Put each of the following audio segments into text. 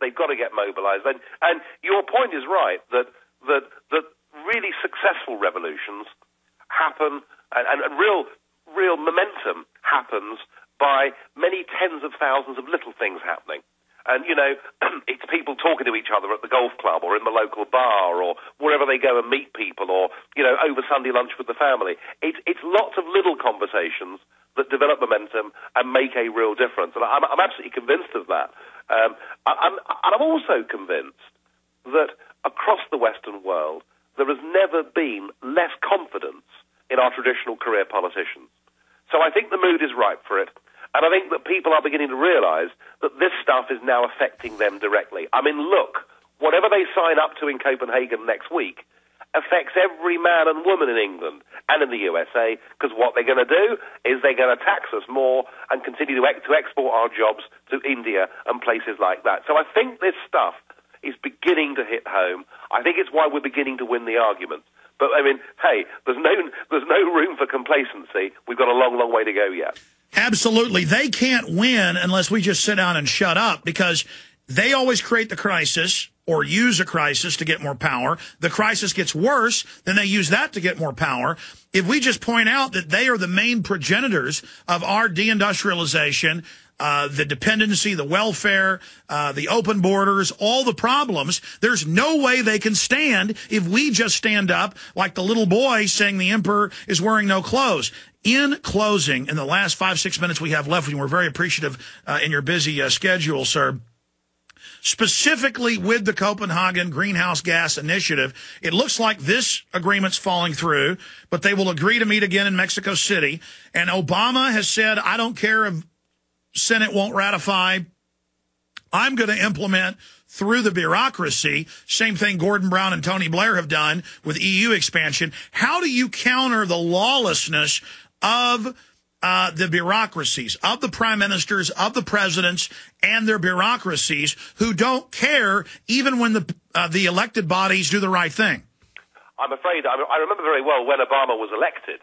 They've got to get mobilized. And your point is right, that really successful revolutions happen, and real momentum happens by many tens of thousands of little things happening. And, it's people talking to each other at the golf club or in the local bar or wherever they go and meet people or, over Sunday lunch with the family. It's lots of little conversations that develop momentum and make a real difference. And I'm absolutely convinced of that. I'm also convinced that across the Western world, there has never been less confidence in our traditional career politicians. So I think the mood is ripe for it. And I think that people are beginning to realize that this stuff is now affecting them directly. I mean, look, whatever they sign up to in Copenhagen next week affects every man and woman in England and in the USA, because what they're going to do is they're going to tax us more and continue to export our jobs to India and places like that. So I think this stuff is beginning to hit home. I think it's why we're beginning to win the argument. But, I mean, hey, there's no room for complacency. We've got a long, long way to go yet. Absolutely. They can't win unless we just sit down and shut up, because they always create the crisis or use a crisis to get more power. The crisis gets worse, then they use that to get more power. If we just point out that they are the main progenitors of our deindustrialization, the dependency, the welfare, the open borders, all the problems, there's no way they can stand if we just stand up like the little boy saying the emperor is wearing no clothes. In closing, in the last 5-6 minutes we have left, and we're very appreciative in your busy schedule, sir, specifically with the Copenhagen Greenhouse Gas Initiative, it looks like this agreement's falling through, but they will agree to meet again in Mexico City. And Obama has said, I don't care if Senate won't ratify, I'm going to implement through the bureaucracy. Same thing Gordon Brown and Tony Blair have done with EU expansion. How do you counter the lawlessness of the bureaucracies, of the prime ministers, of the presidents, and their bureaucracies who don't care even when the elected bodies do the right thing? I'm afraid, I remember very well when Obama was elected,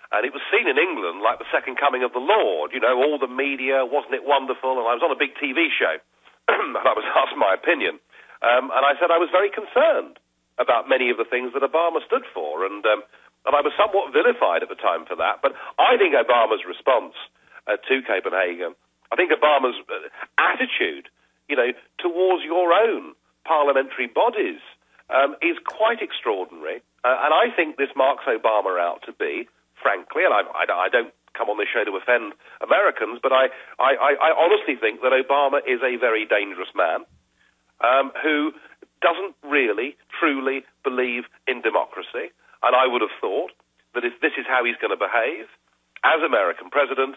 and it was seen in England like the second coming of the Lord. All the media, wasn't it wonderful? And I was on a big TV show, and I was asked my opinion. And I said I was very concerned about many of the things that Obama stood for, and I was somewhat vilified at the time for that. But I think Obama's response to Copenhagen, I think Obama's attitude, towards your own parliamentary bodies is quite extraordinary. And I think this marks Obama out to be, frankly, and I don't come on this show to offend Americans, but I honestly think that Obama is a very dangerous man who doesn't really, truly believe in democracy. And I would have thought that if this is how he's going to behave as American president,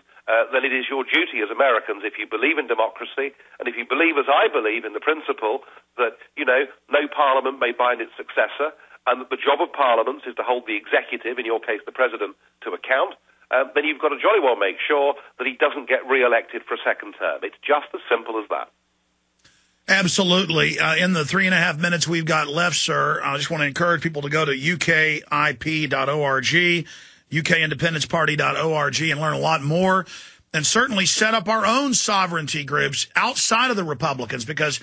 then it is your duty as Americans, if you believe in democracy, and if you believe, as I believe, in the principle that, no parliament may bind its successor, and that the job of parliaments is to hold the executive, in your case the president, to account, then you've got to jolly well make sure that he doesn't get re-elected for a second term. It's just as simple as that. Absolutely. In the 3.5 minutes we've got left, sir, I just want to encourage people to go to ukip.org, ukindependenceparty.org, and learn a lot more, and certainly set up our own sovereignty groups outside of the Republicans, because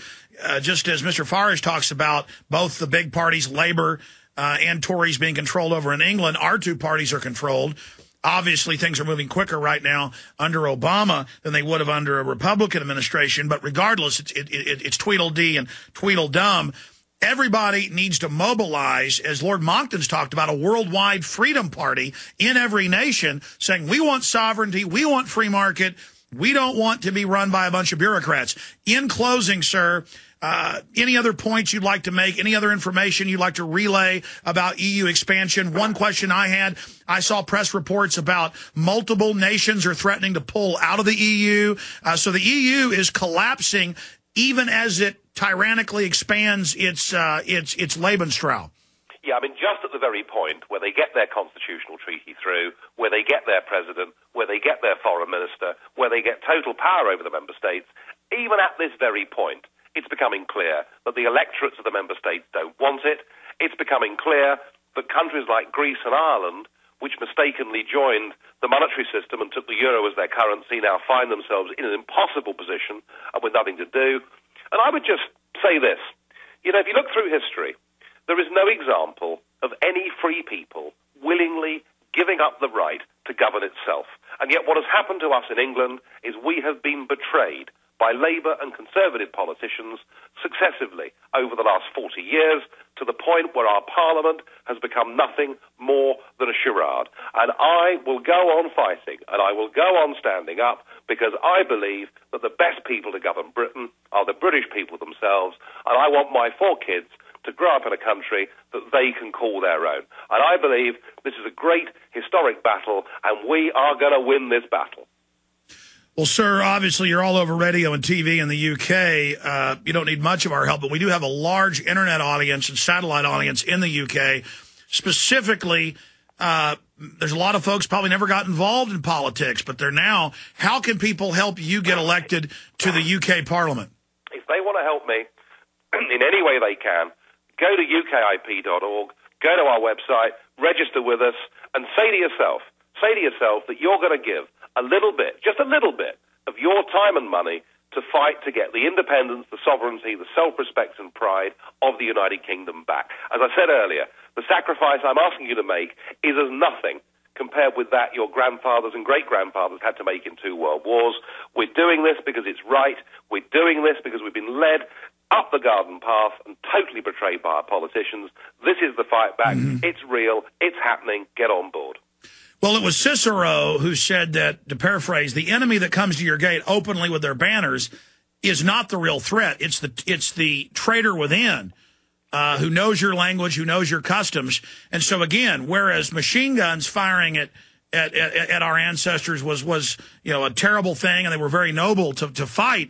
just as Mr. Farage talks about both the big parties, Labour and Tories, being controlled over in England, our two parties are controlled. Obviously, things are moving quicker right now under Obama than they would have under a Republican administration. But regardless, it's Tweedledee and Tweedledum. Everybody needs to mobilize, as Lord Monckton's talked about, a worldwide freedom party in every nation saying we want sovereignty, we want free market, we don't want to be run by a bunch of bureaucrats. In closing, sir, any other points you'd like to make, any other information you'd like to relay about EU expansion? One question I had, I saw press reports about multiple nations are threatening to pull out of the EU. So the EU is collapsing even as it tyrannically expands its Lebensraum. Yeah, I mean, just at the very point where they get their constitutional treaty through, where they get their president, where they get their foreign minister, where they get total power over the member states, even at this very point, it's becoming clear that the electorates of the member states don't want it. It's becoming clear that countries like Greece and Ireland, which mistakenly joined the monetary system and took the euro as their currency, now find themselves in an impossible position and with nothing to do. And I would just say this. You know, if you look through history, there is no example of any free people willingly giving up the right to govern itself. And yet what has happened to us in England is we have been betrayed by Labour and Conservative politicians successively over the last 40 years, to the point where our Parliament has become nothing more than a charade. And I will go on fighting, and I will go on standing up, because I believe that the best people to govern Britain are the British people themselves, and I want my 4 kids to grow up in a country that they can call their own. And I believe this is a great historic battle, and we are going to win this battle. Well, sir, obviously you're all over radio and TV in the UK. You don't need much of our help, but we do have a large internet audience and satellite audience in the UK. Specifically, there's a lot of folks probably never got involved in politics, but they're now. How can people help you get elected to the UK Parliament? If they want to help me in any way they can, go to ukip.org, go to our website, register with us, and say to yourself that you're going to give a little bit, just a little bit, of your time and money to fight to get the independence, the sovereignty, the self-respect and pride of the United Kingdom back. As I said earlier, the sacrifice I'm asking you to make is as nothing compared with that your grandfathers and great-grandfathers had to make in 2 world wars. We're doing this because it's right. We're doing this because we've been led up the garden path and totally betrayed by our politicians. This is the fight back. It's real. It's happening. Get on board. Well, it was Cicero who said that, to paraphrase, the enemy that comes to your gate openly with their banners is not the real threat. It's the traitor within who knows your language, who knows your customs. And so, again, whereas machine guns firing at our ancestors was a terrible thing, and they were very noble to fight,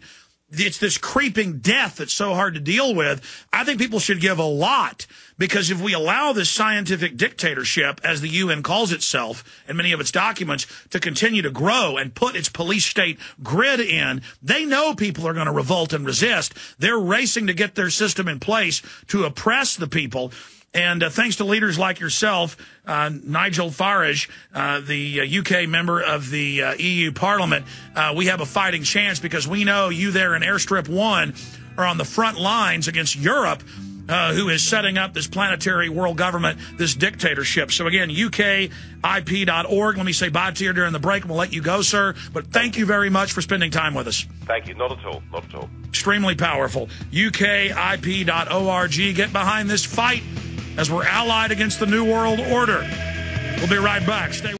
it's this creeping death that's so hard to deal with. I think people should give a lot, because if we allow this scientific dictatorship, as the UN calls itself in many of its documents, to continue to grow and put its police state grid in, they know people are going to revolt and resist. They're racing to get their system in place to oppress the people. And thanks to leaders like yourself, Nigel Farage, the UK member of the EU Parliament, we have a fighting chance, because we know you there in Airstrip 1 are on the front lines against Europe, who is setting up this planetary world government, this dictatorship. So, again, ukip.org. Let me say bye to you during the break, and we'll let you go, sir. But thank you very much for spending time with us. Thank you. Not at all. Not at all. Extremely powerful. ukip.org. Get behind this fight as we're allied against the New World Order. We'll be right back. Stay